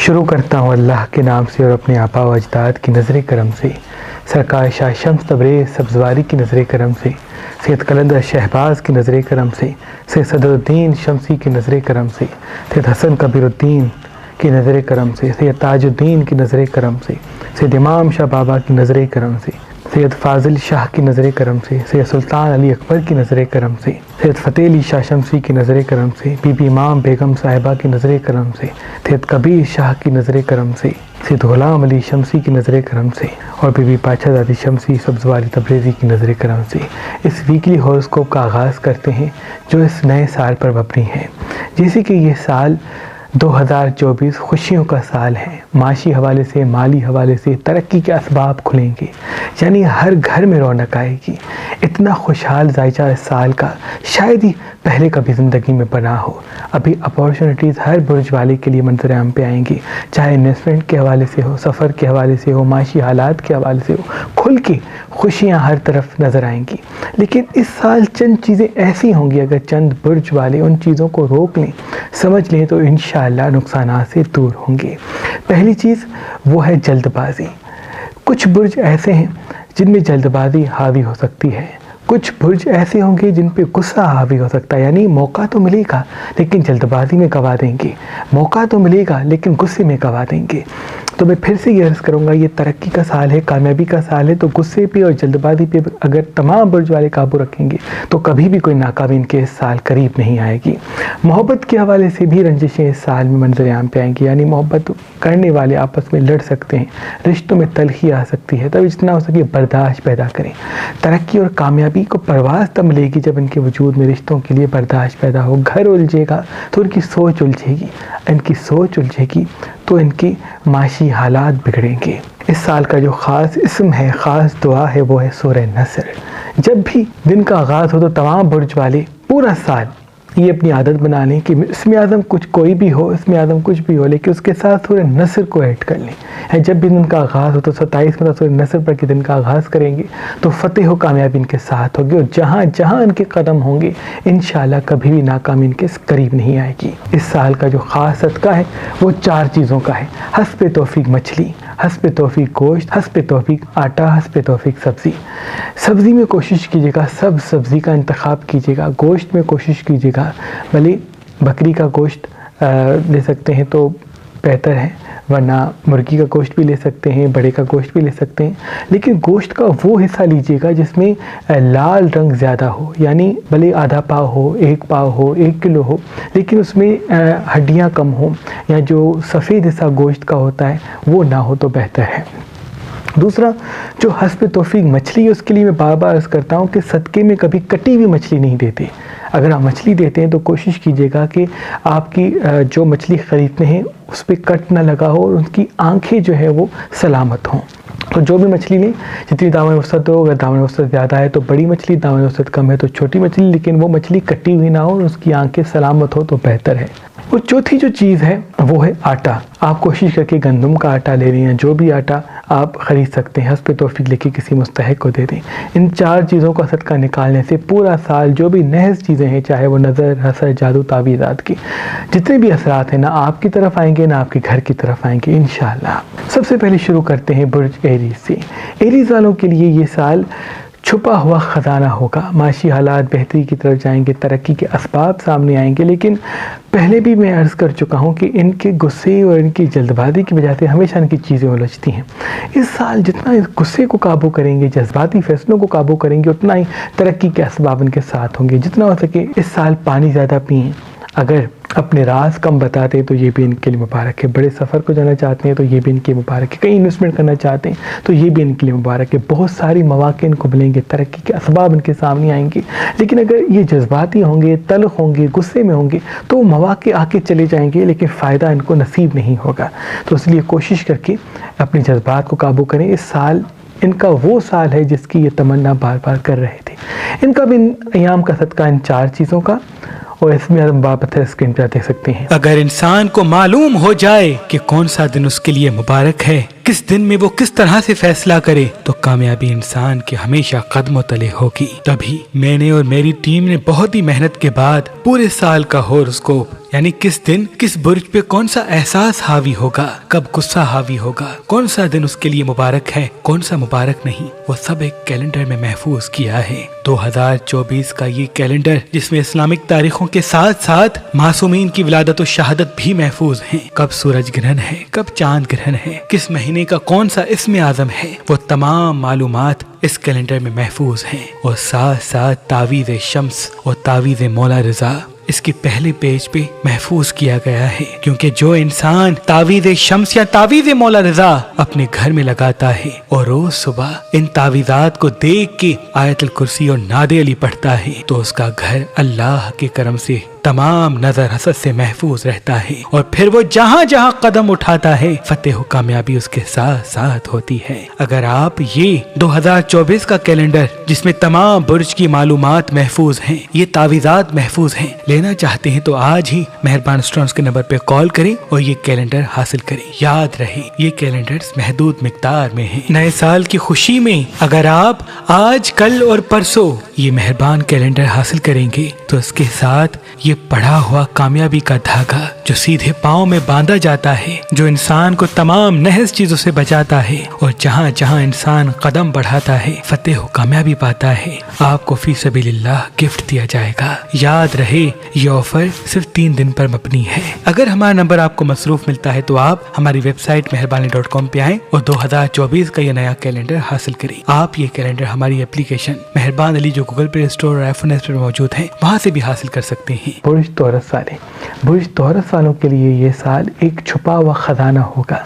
شروع کرتا ہوں اللہ کے نام سے اور اپنے آبا و اجداد کی نظر کرم سے، سرکار شاہ شمس تبریز سبزواری کی نظر کرم سے، سید قلندر شہباز کی نظر کرم سے، سید صدر الدین شمسی کی نظر کرم سے، سید حسن کبیر الدین کی نظر کرم سے، سید تاج الدین کی نظر کرم سے، سید امام شاہ بابا کی نظر کرم سے، سید فاضل شاہ کی نظر کرم سے، سید سلطان علی اکبر کی نظر کرم سے، سید فتح علی شاہ شمسی کی نظر کرم سے، بی بی امام بیگم صاحبہ کی نظر کرم سے، سید کبیر شاہ کی نظر کرم سے، سید غلام علی شمسی کی نظر کرم سے، اور بی بی پاچھا زادی شمسی سبزواری تبریزی کی نظر کرم سے اس ویکلی ہوراسکوپ کا آغاز کرتے ہیں جو اس نئے سال پر مبنی ہے۔ جیسے کہ یہ سال 2024 خوشیوں کا سال ہے، معاشی حوالے سے، مالی حوالے سے ترقی کے اسباب کھلیں گے، یعنی ہر گھر میں رونق آئے گی۔ اتنا خوشحال ذائقہ اس سال کا شاید ہی پہلے کبھی زندگی میں بنا ہو۔ ابھی اپورچونیٹیز ہر برج والے کے لیے منظر عام پہ آئیں گی، چاہے انویسٹمنٹ کے حوالے سے ہو، سفر کے حوالے سے ہو، معاشی حالات کے حوالے سے ہو، کھل کے خوشیاں ہر طرف نظر آئیں گی۔ لیکن اس سال چند چیزیں ایسی ہوں گی، اگر چند برج والے ان چیزوں کو روک لیں، سمجھ لیں، تو انشاءاللہ نقصانات سے دور ہوں گے۔ پہلی چیز وہ ہے جلد بازی۔ کچھ برج ایسے ہیں جن میں جلد بازی حاوی ہو سکتی ہے، کچھ برج ایسے ہوں گے جن پہ غصہ حاوی ہو سکتا ہے، یعنی موقع تو ملے گا لیکن جلد بازی میں گوا دیں گے، موقع تو ملے گا لیکن غصے میں گوا دیں گے۔ تو میں پھر سے یہ عرض کروں گا، یہ ترقی کا سال ہے، کامیابی کا سال ہے، تو غصے پہ اور جلد بازی پہ اگر تمام برج والے قابو رکھیں گے تو کبھی بھی کوئی ناکامی ان کے اس سال قریب نہیں آئے گی۔ محبت کے حوالے سے بھی رنجشیں اس سال میں منظر عام پہ آئیں گی، یعنی محبت کرنے والے آپس میں لڑ سکتے ہیں، رشتوں میں تلخی آ سکتی ہے، تب جتنا ہو سکے برداشت پیدا کریں۔ ترقی اور کامیابی کو پرواز تب ملے گی جب ان کے وجود میں رشتوں کے لیے برداشت پیدا ہو۔ گھر الجھے گا تو ان کی سوچ الجھے گی، ان کی سوچ الجھے گی تو ان کی معاشی حالات بگڑیں گے۔ اس سال کا جو خاص اسم ہے، خاص دعا ہے، وہ ہے سورہ نصر۔ جب بھی دن کا آغاز ہو تو تمام برج والے پورا سال یہ اپنی عادت بنا لیں کہ اسم اعظم کچھ کوئی بھی ہو، اسم اعظم کچھ بھی ہو، لیکن اس کے ساتھ سورہ نصر کو ایڈ کر لیں۔ جب بھی دن کا آغاز ہو تو 27 میں سورہ نصر پر کے دن کا آغاز کریں گے تو فتح و کامیابی ان کے ساتھ ہوگی، اور جہاں جہاں ان کے قدم ہوں گے انشاءاللہ کبھی بھی ناکامی ان کے قریب نہیں آئے گی۔ اس سال کا جو خاص صدقہ ہے وہ 4 چیزوں کا ہے: حسب توفیق مچھلی، حسب توفیق گوشت، حسب توفیق آٹا، حسب توفیق سبزی۔ سبزی میں کوشش کیجیے گا، سب سبزی کا انتخاب کیجیے گا۔ گوشت میں کوشش کیجیے گا، بھلے بکری کا گوشت لے سکتے ہیں تو بہتر ہے، ورنہ مرغی کا گوشت بھی لے سکتے ہیں، بڑے کا گوشت بھی لے سکتے ہیں، لیکن گوشت کا وہ حصہ لیجیے گا جس میں لال رنگ زیادہ ہو، یعنی بھلے آدھا پاؤ ہو، 1 پاؤ ہو، 1 کلو ہو، لیکن اس میں ہڈیاں کم ہوں، یا جو سفید حصہ گوشت کا ہوتا ہے وہ نہ ہو تو بہتر ہے۔ دوسرا جو حسب توفیق مچھلی ہے، اس کے لیے میں بار بار عرض کرتا ہوں کہ صدقے میں کبھی کٹی ہوئی مچھلی نہیں دیتے۔ اگر آپ مچھلی دیتے ہیں تو کوشش کیجیے گا کہ آپ کی جو مچھلی خریدتے ہیں اس پہ کٹ نہ لگا ہو اور ان کی آنکھیں جو ہے وہ سلامت ہوں۔ تو جو بھی مچھلی لیں، جتنی دامن وسعت ہو، اگر دامن وسعت زیادہ ہے تو بڑی مچھلی، دامن وسعت کم ہے تو چھوٹی مچھلی، لیکن وہ مچھلی کٹی ہوئی نہ ہو اور اس کی آنکھیں سلامت ہو تو بہتر ہے۔ اور چوتھی جو چیز ہے وہ ہے آٹا۔ آپ کوشش کر کے گندم کا آٹا لے رہی ہیں، جو بھی آٹا آپ خرید سکتے ہیں، حسب توفیق لے کے کسی مستحق کو دے دیں۔ ان 4 چیزوں کا صدقہ نکالنے سے پورا سال جو بھی محض چیزیں ہیں، چاہے وہ نظر، حسد، جادو، تعویذات کی جتنے بھی اثرات ہیں، نہ آپ کی طرف آئیں گے نہ آپ کے گھر کی طرف آئیں گے انشاءاللہ۔ سب سے پہلے شروع کرتے ہیں برج ایریز سے۔ ایریز والوں کے لیے یہ سال چھپا ہوا خزانہ ہوگا، معاشی حالات بہتری کی طرف جائیں گے، ترقی کے اسباب سامنے آئیں گے، لیکن پہلے بھی میں عرض کر چکا ہوں کہ ان کے غصے اور ان کی جلد بازی کی وجہ سے ہمیشہ ان کی چیزیں الجھتی ہیں۔ اس سال جتنا اس غصے کو قابو کریں گے، جذباتی فیصلوں کو قابو کریں گے، اتنا ہی ترقی کے اسباب ان کے ساتھ ہوں گے۔ جتنا ہو سکے اس سال پانی زیادہ پئیں، اگر اپنے راز کم بتاتے ہیں تو یہ بھی ان کے لیے مبارک ہے، بڑے سفر کو جانا چاہتے ہیں تو یہ بھی ان کے لیے مبارک ہے، کہیں انویسٹمنٹ کرنا چاہتے ہیں تو یہ بھی ان کے لیے مبارک ہے۔ بہت ساری مواقع ان کو ملیں گے، ترقی کے اسباب ان کے سامنے آئیں گے، لیکن اگر یہ جذباتی ہوں گے، تلخ ہوں گے، غصے میں ہوں گے تو وہ مواقع آ کے چلے جائیں گے لیکن فائدہ ان کو نصیب نہیں ہوگا۔ تو اس لیے کوشش کر کے اپنے جذبات کو قابو کریں۔ اس سال ان کا وہ سال ہے جس کی یہ تمنا بار بار کر رہے تھے۔ ان کا بھی ایام کا صدقہ ان 4 چیزوں کا، اور اس میں بابت اسکرین پہ دیکھ سکتے ہیں۔ اگر انسان کو معلوم ہو جائے کہ کون سا دن اس کے لیے مبارک ہے، کس دن میں وہ کس طرح سے فیصلہ کرے، تو کامیابی انسان کے ہمیشہ قدموں تلے ہوگی۔ تبھی میں نے اور میری ٹیم نے بہت ہی محنت کے بعد پورے سال کا ہوراسکوپ یعنی کس دن کس برج پہ کون سا احساس حاوی ہوگا، کب غصہ حاوی ہوگا، کون سا دن اس کے لیے مبارک ہے، کون سا مبارک نہیں، وہ سب ایک کیلنڈر میں محفوظ کیا ہے۔ 2024 کا یہ کیلنڈر جس میں اسلامک تاریخوں کے ساتھ ساتھ معصومین کی ولادت و شہادت بھی محفوظ ہیں، کب سورج گرہن ہے، کب چاند گرہن ہے، کس مہینے کا کون سا اسم اعظم ہے، وہ تمام معلومات اس کیلنڈر میں محفوظ ہیں، اور ساتھ ساتھ تعویذ شمس اور تعویذ مولا رضا اس کے پہلے پیج پہ محفوظ کیا گیا ہے، کیونکہ جو انسان تعویذ شمس یا تعویذ مولا رضا اپنے گھر میں لگاتا ہے اور روز صبح ان تعویذات کو دیکھ کے آیت الکرسی اور ناد علی پڑھتا ہے تو اس کا گھر اللہ کے کرم سے تمام نظر حسد سے محفوظ رہتا ہے، اور پھر وہ جہاں جہاں قدم اٹھاتا ہے فتح و کامیابی اس کے ساتھ ساتھ ہوتی ہے۔ اگر آپ یہ 2024 کا کیلنڈر جس میں تمام برج کی معلومات محفوظ ہیں، یہ تعویذات محفوظ ہیں، لینا چاہتے ہیں تو آج ہی مہربان اسٹورز کے نمبر پہ کال کریں اور یہ کیلنڈر حاصل کریں۔ یاد رہے یہ کیلنڈرز محدود مقدار میں ہیں۔ نئے سال کی خوشی میں اگر آپ آج کل اور پرسوں یہ مہربان کیلنڈر حاصل کریں گے تو اس کے ساتھ یہ پڑھا ہوا کامیابی کا دھاگا جو سیدھے پاؤں میں باندھا جاتا ہے، جو انسان کو تمام نحس چیزوں سے بچاتا ہے، اور جہاں جہاں انسان قدم بڑھاتا ہے فتح و کامیابی پاتا ہے، آپ کو فی سبیل اللہ گفٹ دیا جائے گا۔ یاد رہے یہ آفر صرف 3 دن پر مبنی ہے۔ اگر ہمارا نمبر آپ کو مصروف ملتا ہے تو آپ ہماری ویب سائٹ مہربانی.com پہ آئیں اور 2024 کا یہ نیا کیلنڈر حاصل کریں۔ آپ یہ کیلنڈر ہماری اپلیکیشن مہربان علی جو گوگل پلے اسٹور اور آئی فون پر موجود ہے وہاں سے بھی حاصل کر سکتے ہیں۔ برج تورس والے، برج تورس والوں کے لیے یہ سال ایک چھپا ہوا خزانہ ہوگا۔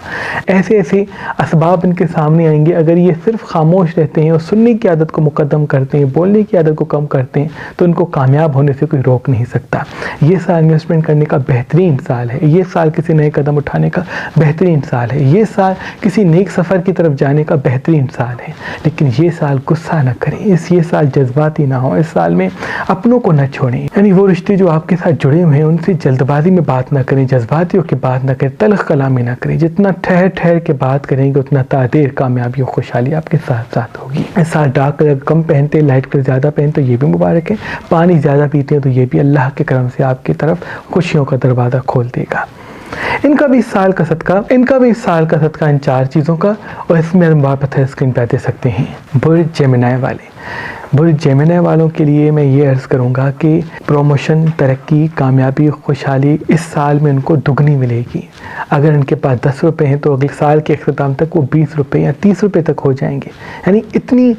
ایسے ایسے اسباب ان کے سامنے آئیں گے، اگر یہ صرف خاموش رہتے ہیں اور سننے کی عادت کو مقدم کرتے ہیں، بولنے کی عادت کو کم کرتے ہیں تو ان کو کامیاب ہونے سے کوئی روک نہیں سکتا۔ یہ سال انویسٹمنٹ کرنے کا بہترین سال ہے، یہ سال کسی نئے قدم اٹھانے کا بہترین سال ہے، یہ سال کسی نیک سفر کی طرف جانے کا بہترین سال ہے۔ لیکن یہ سال غصہ نہ کریں، یہ سال جذباتی نہ ہو، اس سال میں اپنوں کو نہ چھوڑیں، یعنی وہ رشتے جو آپ کے ساتھ جڑے ہوئے ہیں ان سے جلد بازی میں بات نہ کریں، جذباتی ہو کے بات نہ کریں، تلخ کلامی نہ کریں۔ جتنا ٹھہر ٹھہر کے بات کریں گے اتنا دیر کامیابی اور خوشحالی آپ کے ساتھ ساتھ ہوگی۔ اس سال ڈارک کلر کم پہنتے ہیں، لائٹ کلر زیادہ پہنتے ہیں تو یہ بھی مبارک ہے، پانی زیادہ پیتے ہیں تو یہ بھی اللہ کے کرم سے آپ کی طرف خوشیوں کا دروازہ کھول دے گا۔ ان کا بھی اس سال کا صدقہ ان 4 چیزوں کا، اور اس میں ہم واپس اسکرین پہ دے سکتے ہیں۔ برج جیمنائی والے، برج جیمنائی والوں کے لیے میں یہ عرض کروں گا کہ پروموشن، ترقی، کامیابی، خوشحالی اس سال میں ان کو دگنی ملے گی۔ اگر ان کے پاس 10 روپے ہیں تو اگلے سال کے اختتام تک وہ 20 روپے یا 30 روپے تک ہو جائیں گے، یعنی اتنی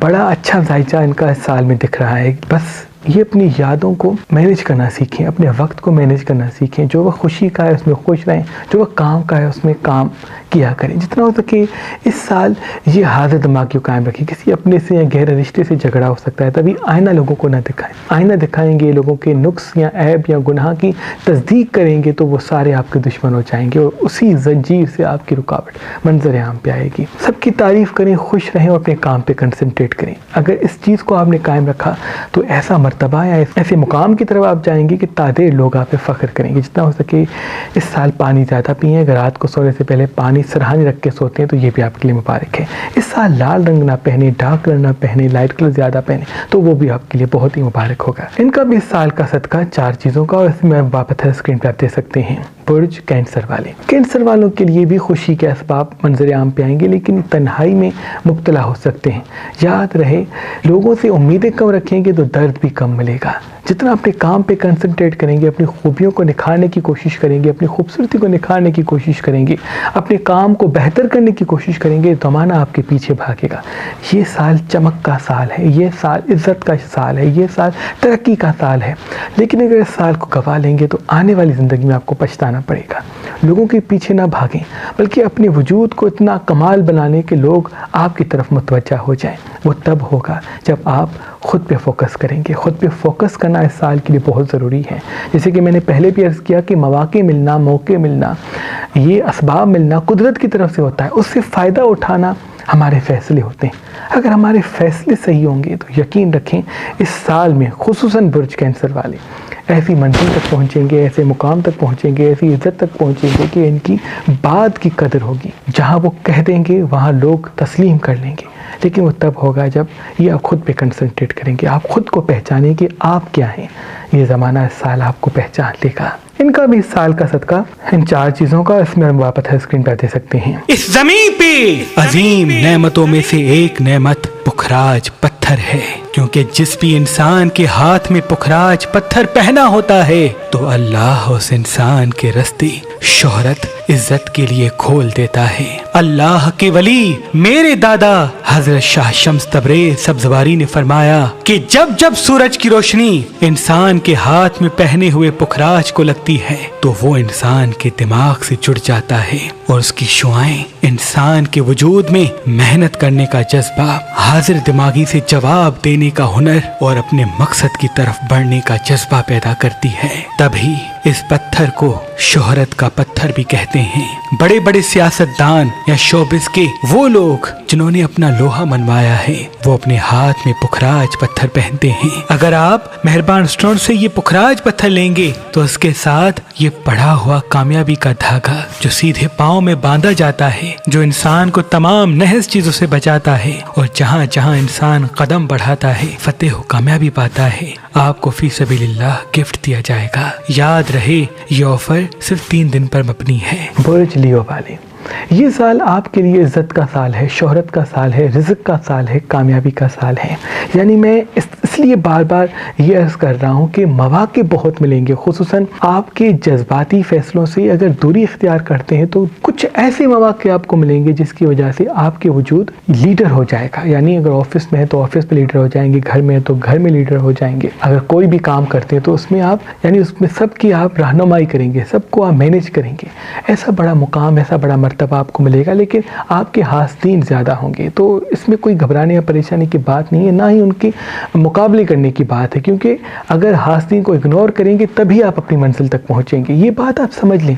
بڑا اچھا ذائچہ ان کا اس سال میں دکھ رہا ہے۔ بس یہ اپنی یادوں کو مینیج کرنا سیکھیں، اپنے وقت کو مینیج کرنا سیکھیں، جو وہ خوشی کا ہے اس میں خوش رہیں، جو وہ کام کا ہے اس میں کام کیا کریں، جتنا ہو سکے اس سال یہ حاضر دماغی کو قائم رکھیں۔ کسی اپنے سے یا گہرے رشتے سے جھگڑا ہو سکتا ہے، تبھی آئینہ لوگوں کو نہ دکھائیں، آئینہ دکھائیں گے لوگوں کے نقص یا عیب یا گناہ کی تصدیق کریں گے تو وہ سارے آپ کے دشمن ہو جائیں گے، اور اسی زنجیر سے آپ کی رکاوٹ منظر عام پہ آئے گی۔ سب کی تعریف کریں، خوش رہیں اور اپنے کام پہ کنسنٹریٹ کریں۔ اگر اس چیز کو آپ نے قائم رکھا تو ایسا مرتبہ یا ایسے مقام کی طرف آپ جائیں گے کہ تعداد لوگ آپ پہ فخر کریں گے۔ جتنا ہو سکے اس سال پانی زیادہ پئیں، اگر رات کو سونے سے پہلے پانی سرہانے رکھ کے سوتے ہیں تو یہ بھی آپ کے لیے مبارک ہے۔ اس سال لال رنگ نہ پہنے، ڈارک کلر نہ پہنے، لائٹ کلر زیادہ پہنے تو وہ بھی آپ کے لیے بہت ہی مبارک ہوگا۔ ان کا بھی اس سال کا صدقہ 4 چیزوں کا، اور اس میں واپس اسکرین پہ آپ دے سکتے ہیں۔ برج کینسر والے، کینسر والوں کے لیے بھی خوشی کے اسباب منظر عام پہ آئیں گے لیکن تنہائی میں مبتلا ہو سکتے ہیں۔ یاد رہے لوگوں سے امیدیں کم رکھیں گے تو درد بھی کم ملے گا۔ جتنا اپنے کام پہ کنسنٹریٹ کریں گے، اپنی خوبیوں کو نکھارنے کی کوشش کریں گے، اپنی خوبصورتی کو نکھارنے کی کوشش کریں گے، اپنے کام کو بہتر کرنے کی کوشش کریں گے، زمانہ آپ کے پیچھے بھاگے گا۔ یہ سال چمک کا سال ہے، یہ سال عزت کا سال ہے، یہ سال ترقی کا سال ہے، لیکن اگر اس سال کو گوا لیں گے تو آنے والی زندگی میں آپ کو پچھتانا پڑے گا۔ لوگوں کے پیچھے نہ بھاگیں بلکہ اپنے وجود کو اتنا کمال بنانے کہ لوگ آپ کی طرف متوجہ ہو جائیں۔ وہ تب ہوگا جب آپ خود پہ فوکس کریں گے۔ خود پہ فوکس کرنا اس سال کے لیے بہت ضروری ہے۔ جیسے کہ میں نے پہلے بھی عرض کیا کہ مواقع ملنا، موقع ملنا، یہ اسباب ملنا قدرت کی طرف سے ہوتا ہے، اس سے فائدہ اٹھانا ہمارے فیصلے ہوتے ہیں۔ اگر ہمارے فیصلے صحیح ہوں گے تو یقین رکھیں اس سال میں خصوصاً برج کینسر والے ایسی منزل تک پہنچیں گے، ایسے مقام تک پہنچیں گے، ایسی عزت تک پہنچیں گے کہ ان کی بات کی قدر ہوگی. جہاں وہ کہہ دیں گے وہاں لوگ تسلیم کر لیں گے. لیکن وہ تب ہوگا جب یہ آپ خود پہ کنسنٹریٹ کریں گے، آپ خود کو پہچانیں کہ آپ کیا ہیں. یہ زمانہ اس سال آپ کو پہچان لے گا. ان کا بھی اس سال کا صدقہ ان 4 چیزوں کا اس میں ہم واپس اسکرین پہ دے سکتے ہیں. اس زمین پہ عظیم نعمتوں میں سے ایک نعمت پخراج پتھر ہے، کیونکہ جس بھی انسان کے ہاتھ میں پخراج پتھر پہنا ہوتا ہے تو اللہ اس انسان کے راستے شہرت عزت کے لیے کھول دیتا ہے. اللہ کے ولی میرے دادا حضرت شاہ شمس تبریز سبزواری نے فرمایا کہ جب جب سورج کی روشنی انسان کے ہاتھ میں پہنے ہوئے پخراج کو لگتی ہے تو وہ انسان کے دماغ سے جڑ جاتا ہے اور اس کی شعائیں انسان کے وجود میں محنت کرنے کا جذبہ، حاضر دماغی سے جواب دینے کا ہنر اور اپنے مقصد کی طرف بڑھنے کا جذبہ پیدا کرتی ہے. تبھی اس پتھر کو شہرت کا پتھر بھی کہتے ہیں. بڑے بڑے سیاستدان یا شوبز کے وہ لوگ جنہوں نے اپنا لوہا منوایا ہے وہ اپنے ہاتھ میں پخراج پتھر پہنتے ہیں. اگر آپ مہربان اسٹور سے یہ پخراج پتھر لیں گے تو اس کے ساتھ یہ پڑا ہوا کامیابی کا دھاگا جو سیدھے پاؤں میں باندھا جاتا ہے، جو انسان کو تمام نحس چیزوں سے بچاتا ہے اور جہاں جہاں انسان قدم بڑھاتا ہے فتح و کامیابی پاتا ہے، آپ کو فی سبیل اللہ گفٹ دیا جائے گا. یاد رہے یہ آفر صرف 3 دن پر مبنی ہے. برج لیو والے، یہ سال آپ کے لیے عزت کا سال ہے، شہرت کا سال ہے، رزق کا سال ہے، کامیابی کا سال ہے. یعنی میں اس لیے بار بار یہ عرض کر رہا ہوں کہ مواقع بہت ملیں گے. خصوصاً آپ کے جذباتی فیصلوں سے اگر دوری اختیار کرتے ہیں تو کچھ ایسے مواقع آپ کو ملیں گے جس کی وجہ سے آپ کے وجود لیڈر ہو جائے گا. یعنی اگر آفس میں ہے تو آفس میں لیڈر ہو جائیں گے، گھر میں ہے تو گھر میں لیڈر ہو جائیں گے. اگر کوئی بھی کام کرتے ہیں تو اس میں آپ یعنی اس میں سب کی آپ رہنمائی کریں گے، سب کو آپ مینیج کریں گے. ایسا بڑا مقام، ایسا بڑا مرتبہ آپ کو ملے گا. لیکن آپ کے حاسدین زیادہ ہوں گے تو اس میں کوئی گھبرانے یا پریشانی کی بات نہیں ہے، نہ ہی ان کے مقابلے کرنے کی بات ہے. کیونکہ اگر حاسدین کو اگنور کریں گے تبھی آپ اپنی منزل تک پہنچیں گے. یہ بات آپ سمجھ لیں.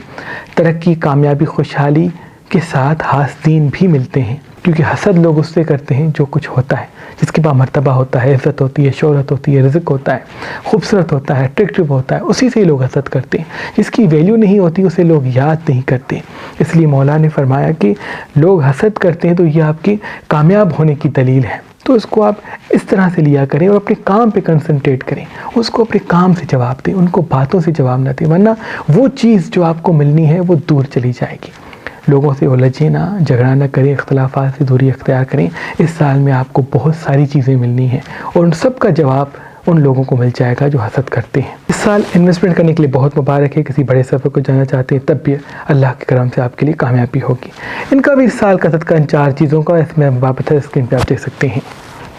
ترقی، کامیابی، خوشحالی کے ساتھ حاسدین بھی ملتے ہیں، کیونکہ حسد لوگ اس سے کرتے ہیں جو کچھ ہوتا ہے، جس کے پاس مرتبہ ہوتا ہے، عزت ہوتی ہے، شہرت ہوتی ہے، رزق ہوتا ہے، خوبصورت ہوتا ہے، اٹریکٹیو ہوتا ہے، اسی سے لوگ حسد کرتے ہیں. جس کی ویلیو نہیں ہوتی اسے لوگ یاد نہیں کرتے. اس لیے مولا نے فرمایا کہ لوگ حسد کرتے ہیں تو یہ آپ کے کامیاب ہونے کی دلیل ہے. تو اس کو آپ اس طرح سے لیا کریں اور اپنے کام پہ کنسنٹریٹ کریں. اس کو اپنے کام سے جواب دیں، ان کو باتوں سے جواب نہ دیں، ورنہ وہ چیز جو آپ کو ملنی ہے وہ دور چلی جائے گی. لوگوں سے الجھیں نہ، جھگڑا نہ کریں، اختلافات سے دوری اختیار کریں. اس سال میں آپ کو بہت ساری چیزیں ملنی ہیں اور ان سب کا جواب ان لوگوں کو مل جائے گا جو حسد کرتے ہیں. اس سال انویسٹمنٹ کرنے کے لیے بہت مبارک ہے. کسی بڑے سفر کو جانا چاہتے ہیں تب بھی اللہ کے کرم سے آپ کے لیے کامیابی ہوگی. ان کا بھی اس سال کا صدقہ ان 4 چیزوں کا اس میں واپس اسکرین پہ آپ دیکھ سکتے ہیں.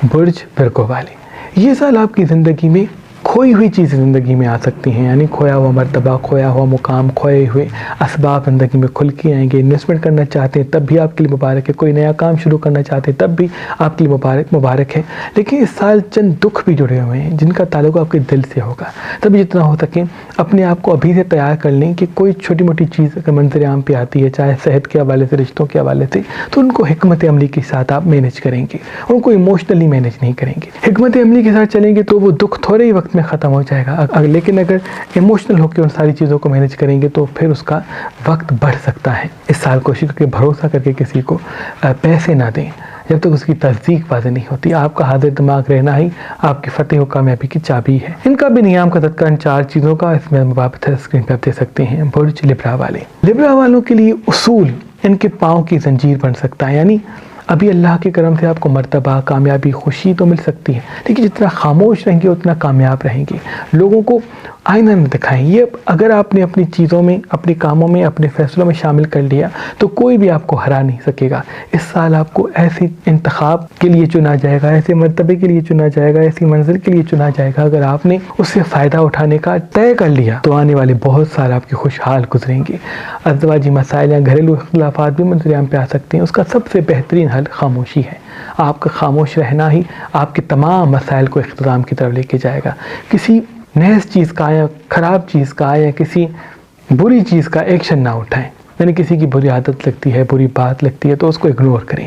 برج ورگو والے، یہ سال آپ کی زندگی میں کھوئی ہوئی چیزیں زندگی میں آ سکتی ہیں. یعنی کھویا ہوا مرتبہ، کھویا ہوا مقام، کھوئے ہوئے اسباب زندگی میں کھل کے آئیں گے. انویسٹمنٹ کرنا چاہتے ہیں تب بھی آپ کے لیے مبارک ہے. کوئی نیا کام شروع کرنا چاہتے ہیں تب بھی آپ کے لیے مبارک ہے. لیکن اس سال چند دکھ بھی جڑے ہوئے ہیں جن کا تعلق آپ کے دل سے ہوگا. تب جتنا ہو سکے اپنے آپ کو ابھی سے تیار کر لیں کہ کوئی چھوٹی موٹی چیز اگر منظر عام پہ آتی ہے، چاہے صحت کے حوالے سے، رشتوں کے حوالے سے، تو ان کو حکمت عملی کے ساتھ آپ مینیج کریں گے. ان کو ایموشنلی مینیج نہیں کریں گے. حکمت عملی کے ساتھ چلیں گے تو وہ دکھ تھوڑے ہی وقت میں ختم ہو جائے گا. لیکن اگر ایموشنل ہو کے ان ساری چیزوں کو مینیج کریں گے تو پھر اس کا وقت بڑھ سکتا ہے. اس سال کوشش کر کے بھروسہ کر کے کسی کو پیسے نہ دیں جب تک اس کی تصدیق واضح نہیں ہوتی. آپ کا حاضر دماغ رہنا ہی آپ کی فتح و کامیابی کی چابی ہے. ان کا بھی نیام کا صدقہ ان 4 چیزوں کا اس میں واپس اسکرین پہ آپ دے سکتے ہیں. برج لبرا والے، لبرا والوں کے لیے اصول ان کے پاؤں کی زنجیر بن سکتا ہے. یعنی ابھی اللہ کے کرم سے آپ کو مرتبہ، کامیابی، خوشی تو مل سکتی ہے، لیکن جتنا خاموش رہیں گے اتنا کامیاب رہیں گے. لوگوں کو آئینہ نہ دکھائیں. یہ اگر آپ نے اپنی چیزوں میں، اپنے کاموں میں، اپنے فیصلوں میں شامل کر لیا تو کوئی بھی آپ کو ہرا نہیں سکے گا. اس سال آپ کو ایسے انتخاب کے لیے چنا جائے گا، ایسے مرتبے کے لیے چنا جائے گا، ایسی منزل کے لیے چنا جائے گا. اگر آپ نے اس سے فائدہ اٹھانے کا طے کر لیا تو آنے والے بہت سال آپ کے خوشحال گزریں گے. ازدواجی مسائل یا گھریلو اختلافات بھی منظر عام پہ آ سکتے ہیں. اس کا سب سے بہترین حل خاموشی ہے. آپ کا خاموش رہنا ہی آپ کے تمام مسائل کو اختتام کی طرف لے کے جائے گا. کسی نحس چیز کا یا خراب چیز کا یا کسی بری چیز کا ایکشن نہ اٹھائیں. یعنی کسی کی بری عادت لگتی ہے، بری بات لگتی ہے تو اس کو اگنور کریں.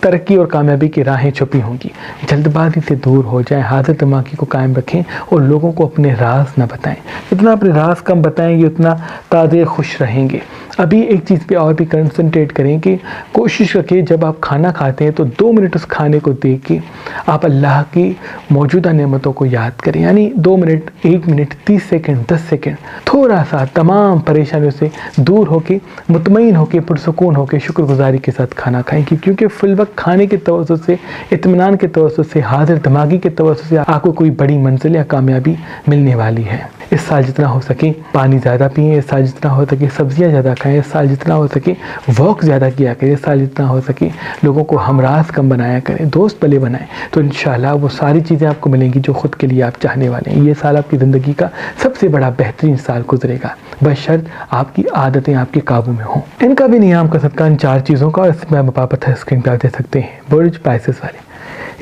ترقی اور کامیابی کی راہیں چھپی ہوں گی۔ جلد بازی سے دور ہو جائیں، حاضر دماغی کو قائم رکھیں اور لوگوں کو اپنے راز نہ بتائیں۔ جتنا اپنے راز کم بتائیں گے اتنا تازے خوش رہیں گے۔ ابھی ایک چیز پہ اور بھی کنسنٹریٹ کریں کہ کوشش رکھیں جب آپ کھانا کھاتے ہیں تو 2 منٹ اس کھانے کو دیکھ کے آپ اللہ کی موجودہ نعمتوں کو یاد کریں، یعنی 2 منٹ، 1 منٹ، 30 سیکنڈ، 10 سیکنڈ، تھوڑا سا تمام پریشانیوں سے دور ہو کے، مطمئن ہو کے، پرسکون ہو کے شکر گزاری کے ساتھ کھانا کھائیں، کیونکہ فی الوقت کھانے کے توسط سے، اطمینان کے توسط سے، حاضر دماغی کے توسط سے آپ کو کوئی بڑی منزل یا کامیابی ملنے والی ہے۔ اس سال جتنا ہو سکے پانی زیادہ پئیں، اس سال جتنا ہو سکے سبزیاں زیادہ کھائیں، اس سال جتنا ہو سکے واک زیادہ کیا کریں، اس سال جتنا ہو سکے لوگوں کو ہمراز کم بنایا کریں، دوست بھلے بنائیں، تو انشاءاللہ وہ ساری چیزیں آپ کو ملیں گی جو خود کے لیے آپ چاہنے والے ہیں۔ یہ سال آپ کی زندگی کا سب سے بڑا بہترین سال گزرے گا، بشرط آپ کی عادتیں آپ کے قابو میں ہوں۔ ان کا بھی نیام کا صدقہ ان 4 چیزوں کا، اس میں مپاپت ہے، اسکرین پہ آپ دے سکتے ہیں۔ برج پائسس والے،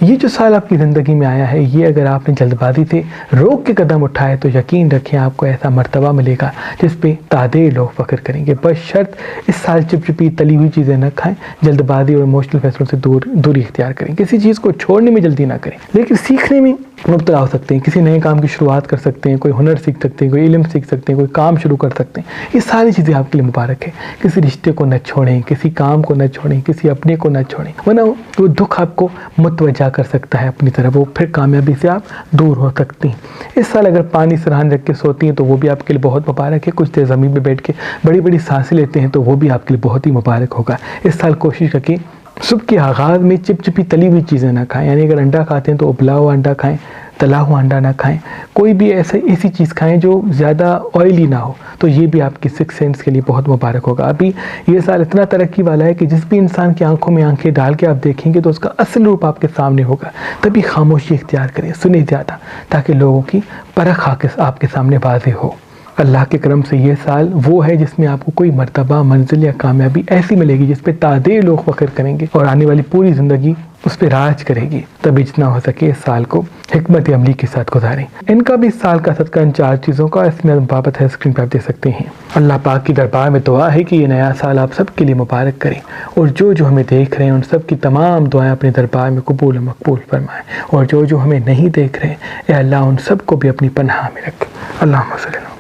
یہ جو سال آپ کی زندگی میں آیا ہے، یہ اگر آپ نے جلد بازی سے روک کے قدم اٹھائے تو یقین رکھیں آپ کو ایسا مرتبہ ملے گا جس پہ تعداد لوگ فخر کریں گے، بشرط اس سال چپچپی تلی ہوئی چیزیں نہ کھائیں، جلد بازی اور ایموشنل فیصلوں سے دوری اختیار کریں، کسی چیز کو چھوڑنے میں جلدی نہ کریں، لیکن سیکھنے میں مبتلا ہو سکتے ہیں، کسی نئے کام کی شروعات کر سکتے ہیں، کوئی ہنر سیکھ سکتے ہیں، کوئی علم سیکھ سکتے ہیں، کوئی کام شروع کر سکتے ہیں، یہ ساری چیزیں آپ کے لیے مبارک ہے۔ کسی رشتے کو نہ چھوڑیں، کسی کام کو نہ چھوڑیں، کسی اپنے کو نہ چھوڑیں، ورنہ وہ دکھ آپ کو متوجہ کر سکتا ہے اپنی طرف، وہ پھر کامیابی سے آپ دور ہو سکتی ہیں۔ اس سال اگر پانی سرحان رکھ کے سوتی ہیں تو وہ بھی آپ کے لیے بہت مبارک ہے، کچھ دیر زمین پہ بیٹھ کے بڑی بڑی سانسیں لیتے ہیں تو وہ بھی آپ کے لیے بہت ہی مبارک ہوگا۔ اس سال کوشش رکھیں صبح کے آغاز میں چپچپی تلی ہوئی چیزیں نہ کھائیں، یعنی اگر انڈا کھاتے ہیں تو ابلا ہوا انڈا کھائیں، تلا ہوا انڈا نہ کھائیں، کوئی بھی ایسی چیز کھائیں جو زیادہ آئلی نہ ہو، تو یہ بھی آپ کی 6 سینس کے لیے بہت مبارک ہوگا۔ ابھی یہ سال اتنا ترقی والا ہے کہ جس بھی انسان کی آنکھوں میں آنکھیں ڈال کے آپ دیکھیں گے تو اس کا اصل روپ آپ کے سامنے ہوگا، تبھی خاموشی اختیار کریں، سنیں زیادہ، تاکہ لوگوں کی پرکھ آپ کے سامنے واضح ہو۔ اللہ کے کرم سے یہ سال وہ ہے جس میں آپ کو کوئی مرتبہ، منزل یا کامیابی ایسی ملے گی جس پہ تعداد لوگ فخر کریں گے اور آنے والی پوری زندگی اس پہ راج کرے گی، تبھی جتنا ہو سکے اس سال کو حکمت عملی کے ساتھ گزاریں۔ ان کا بھی اس سال کا صدقہ ان 4 چیزوں کا، اس میں بابت ہے، اسکرین پہ آپ دیکھ سکتے ہیں۔ اللہ پاک کی دربار میں دعا ہے کہ یہ نیا سال آپ سب کے لیے مبارک کریں، اور جو ہمیں دیکھ رہے ہیں ان سب کی تمام دعائیں اپنے دربار میں قبول و مقبول فرمائیں، اور جو ہمیں نہیں دیکھ رہے ہیں اے اللہ ان سب کو بھی اپنی پناہ میں رکھ۔ اللہم صلی اللہ